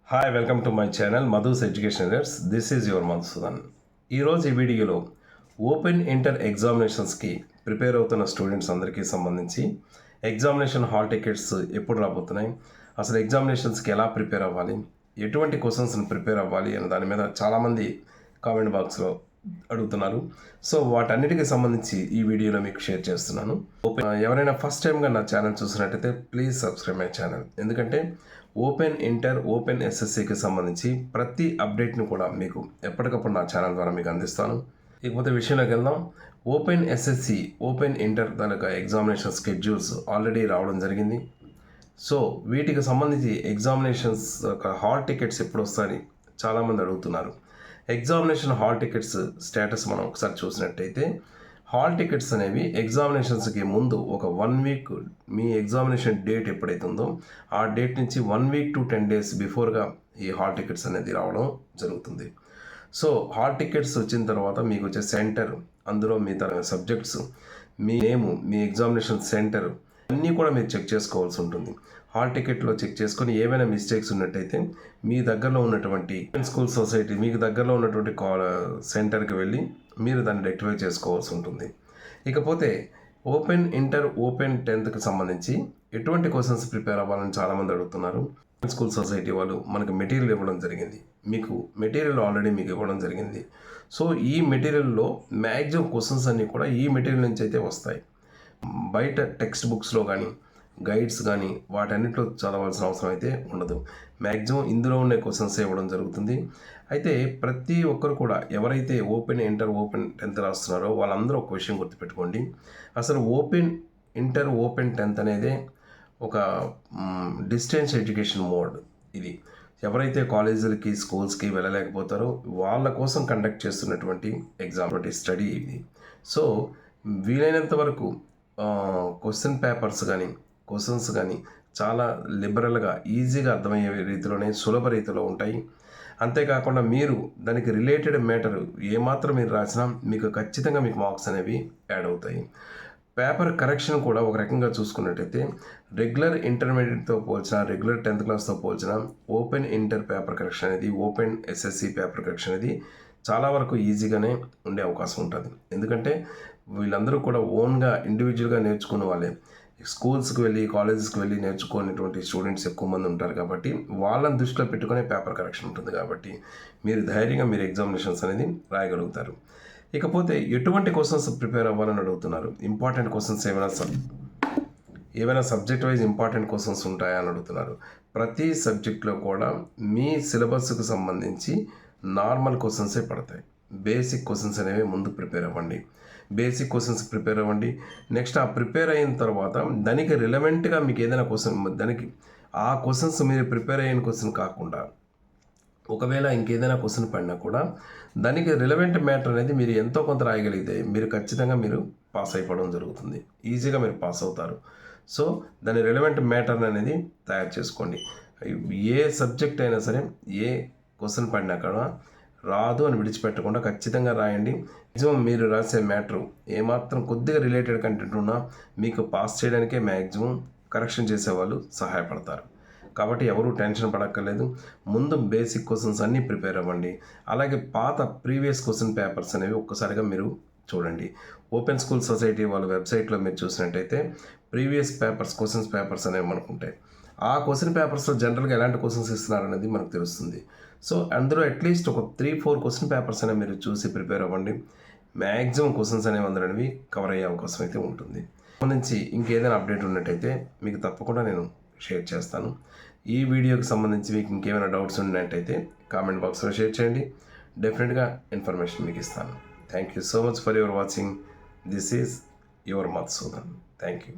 Hi welcome to my channel Madhus educationers. This is your Madhusudan. ఈరోజు ఈ వీడియోలో ఓపెన్ ఇంటర్ ఎగ్జామినేషన్స్కి ప్రిపేర్ అవుతున్న స్టూడెంట్స్ అందరికీ సంబంధించి ఎగ్జామినేషన్ హాల్ టికెట్స్ ఎప్పుడు రాబోతున్నాయి, అసలు ఎగ్జామినేషన్స్కి ఎలా ప్రిపేర్ అవ్వాలి, ఎటువంటి క్వశ్చన్స్ని ప్రిపేర్ అవ్వాలి అనే దాని మీద చాలామంది కామెంట్ బాక్స్లో అడుగుతున్నారు. సో వాటన్నిటికీ సంబంధించి ఈ వీడియోలో మీకు షేర్ చేస్తున్నాను. ఎవరైనా ఫస్ట్ టైంగా నా ఛానల్ చూసినట్టయితే ప్లీజ్ సబ్స్క్రైబ్ మై ఛానల్. ఎందుకంటే ఓపెన్ ఇంటర్, ఓపెన్ ఎస్ఎస్సికి సంబంధించి ప్రతి అప్డేట్ని కూడా మీకు ఎప్పటికప్పుడు నా ఛానల్ ద్వారా మీకు అందిస్తాను. ఇకపోతే విషయంలోకి వెళ్దాం. ఓపెన్ ఎస్ఎస్సి, ఓపెన్ ఇంటర్ దాని ఎగ్జామినేషన్ స్కెడ్యూల్స్ ఆల్రెడీ రావడం జరిగింది. సో వీటికి సంబంధించి ఎగ్జామినేషన్స్ హాల్ టికెట్స్ ఎప్పుడు వస్తాయని చాలామంది అడుగుతున్నారు. ఎగ్జామినేషన్ హాల్ టికెట్స్ స్టేటస్ మనం ఒకసారి చూసినట్టయితే హాల్ టికెట్స్ అనేవి ఎగ్జామినేషన్స్కి ముందు ఒక 1 వీక్, మీ ఎగ్జామినేషన్ డేట్ ఎప్పుడైతే ఉందో ఆ డేట్ నుంచి 1 వీక్ to 10 days బిఫోర్గా ఈ హాల్ టికెట్స్ అనేది రావడం జరుగుతుంది. సో హాల్ టికెట్స్ వచ్చిన తర్వాత మీకు వచ్చే సెంటర్, అందులో మీ సబ్జెక్ట్స్, మీ నేము, మీ ఎగ్జామినేషన్ సెంటర్ అన్నీ కూడా మీరు చెక్ చేసుకోవాల్సి ఉంటుంది. హాల్ టికెట్లో చెక్ చేసుకొని ఏవైనా మిస్టేక్స్ ఉన్నట్టయితే మీ దగ్గరలో ఉన్నటువంటి స్కూల్ సొసైటీ, మీకు దగ్గరలో ఉన్నటువంటి సెంటర్కి వెళ్ళి మీరు దాన్ని రెక్టిఫై చేసుకోవాల్సి ఉంటుంది. ఇకపోతే ఓపెన్ ఇంటర్, ఓపెన్ 10th సంబంధించి ఎటువంటి క్వశ్చన్స్ ప్రిపేర్ అవ్వాలని చాలామంది అడుగుతున్నారు. స్కూల్ సొసైటీ వాళ్ళు మనకు మెటీరియల్ ఇవ్వడం జరిగింది. మీకు మెటీరియల్ ఆల్రెడీ మీకు ఇవ్వడం జరిగింది. సో ఈ మెటీరియల్లో మ్యాక్సిమం క్వశ్చన్స్ అన్నీ కూడా ఈ మెటీరియల్ నుంచి అయితే వస్తాయి. బయట టెక్స్ట్ బుక్స్లో కానీ, గైడ్స్ కానీ వాటన్నిటిలో చదవాల్సిన అవసరం అయితే ఉండదు. మ్యాక్సిమం ఇందులో ఉండే క్వశ్చన్స్ ఇవ్వడం జరుగుతుంది. అయితే ప్రతి ఒక్కరు కూడా ఎవరైతే ఓపెన్ ఇంటర్, ఓపెన్ 10th రాస్తున్నారో వాళ్ళందరూ ఒక విషయం గుర్తుపెట్టుకోండి. అసలు ఓపెన్ ఇంటర్, ఓపెన్ 10th అనేది ఒక డిస్టెన్స్ ఎడ్యుకేషన్ మోడ్. ఇది ఎవరైతే కాలేజీలకి, స్కూల్స్కి వెళ్ళలేకపోతారో వాళ్ళ కోసం కండక్ట్ చేస్తున్నటువంటి ఎగ్జామ్ స్టడీ ఇది. సో వీలైనంత వరకు క్వశ్చన్ పేపర్స్ కానీ, క్వశ్చన్స్ కానీ చాలా లిబరల్గా, ఈజీగా అర్థమయ్యే రీతిలోనే, సులభ రీతిలో ఉంటాయి. అంతేకాకుండా మీరు దానికి రిలేటెడ్ మ్యాటర్ ఏమాత్రం మీరు రాసినా మీకు ఖచ్చితంగా మీకు మార్క్స్ అనేవి యాడ్ అవుతాయి. పేపర్ కరెక్షన్ కూడా ఒక రకంగా చూసుకున్నట్టయితే రెగ్యులర్ ఇంటర్మీడియట్తో పోల్చిన, రెగ్యులర్ 10th క్లాస్తో పోల్చిన ఓపెన్ ఇంటర్ పేపర్ కరెక్షన్ అనేది, ఓపెన్ ఎస్ఎస్సి పేపర్ కరెక్షన్ అనేది చాలా వరకు ఈజీగానే ఉండే అవకాశం ఉంటుంది. ఎందుకంటే వీళ్ళందరూ కూడా ఓన్గా ఇండివిజువల్గా నేర్చుకున్న వాళ్ళే. స్కూల్స్కి వెళ్ళి, కాలేజెస్కి వెళ్ళి నేర్చుకునేటువంటి స్టూడెంట్స్ ఎక్కువ మంది ఉంటారు కాబట్టి వాళ్ళని దృష్టిలో పెట్టుకునే పేపర్ కరెక్షన్ ఉంటుంది. కాబట్టి మీరు ధైర్యంగా మీరు ఎగ్జామినేషన్స్ అనేది రాయగలుగుతారు. ఇకపోతే ఎటువంటి క్వశ్చన్స్ ప్రిపేర్ అవ్వాలని అడుగుతున్నారు. ఇంపార్టెంట్ క్వశ్చన్స్ ఏమైనా సబ్జెక్ట్ వైజ్ ఇంపార్టెంట్ క్వశ్చన్స్ ఉంటాయా అని అడుగుతున్నారు. ప్రతి సబ్జెక్ట్లో కూడా మీ సిలబస్కు సంబంధించి నార్మల్ క్వశ్చన్సే పడతాయి. బేసిక్ క్వశ్చన్స్ అనేవి ముందు ప్రిపేర్ అవ్వండి. బేసిక్ క్వశ్చన్స్ ప్రిపేర్ అవ్వండి. నెక్స్ట్ ఆ ప్రిపేర్ అయిన తర్వాత దానికి రిలవెంట్గా మీకు ఏదైనా క్వశ్చన్, దానికి ఆ క్వశ్చన్స్ మీరు ప్రిపేర్ అయిన క్వశ్చన్ కాకుండా ఒకవేళ ఇంకేదైనా క్వశ్చన్ పడినా కూడా దానికి రిలవెంట్ మ్యాటర్ అనేది మీరు ఎంతో కొంత రాయగలిగితే మీరు ఖచ్చితంగా మీరు పాస్ అయిపోవడం జరుగుతుంది. ఈజీగా మీరు పాస్ అవుతారు. సో దాని రిలవెంట్ మ్యాటర్ అనేది తయారు చేసుకోండి. ఏ సబ్జెక్ట్ అయినా సరే, ఏ క్వశ్చన్ పడినా కూడా రాదు అని విడిచిపెట్టకుండా ఖచ్చితంగా రాయండి. మ్యాక్సిమం మీరు రాసే మ్యాటరు ఏమాత్రం కొద్దిగా రిలేటెడ్ కంటెంట్ ఉన్నా మీకు పాస్ చేయడానికే మ్యాక్సిమం కరెక్షన్ చేసేవాళ్ళు సహాయపడతారు. కాబట్టి ఎవరు టెన్షన్ పడక్కర్లేదు. ముందు బేసిక్ క్వశ్చన్స్ అన్నీ ప్రిపేర్ అవ్వండి. అలాగే పాత ప్రీవియస్ క్వశ్చన్ పేపర్స్ అనేవి ఒక్కసారిగా మీరు చూడండి. ఓపెన్ స్కూల్ సొసైటీ వాళ్ళ వెబ్సైట్లో మీరు చూసినట్టయితే ప్రీవియస్ క్వశ్చన్స్ పేపర్స్ అనేవి మనకు ఉంటాయి. ఆ క్వశ్చన్ పేపర్స్లో జనరల్గా ఎలాంటి క్వశ్చన్స్ ఇస్తున్నారు అనేది మనకు తెలుస్తుంది. సో అందులో అట్లీస్ట్ ఒక 3-4 క్వశ్చన్ పేపర్స్ అనేవి మీరు చూసి ప్రిపేర్ అవ్వండి. మ్యాక్సిమం క్వశ్చన్స్ అనేవి అందులోనివి కవర్ అయ్యే అవకాశం అయితే ఉంటుంది. సంబంధించి ఇంకేదైనా అప్డేట్ ఉన్నట్టయితే మీకు తప్పకుండా నేను షేర్ చేస్తాను. ఈ వీడియోకి సంబంధించి మీకు ఇంకేమైనా డౌట్స్ ఉన్నట్టయితే కామెంట్ బాక్స్లో షేర్ చేయండి. డెఫినెట్గా ఇన్ఫర్మేషన్ మీకు ఇస్తాను. Thank you so much for your watching. This is your Madhusudan. Thank you.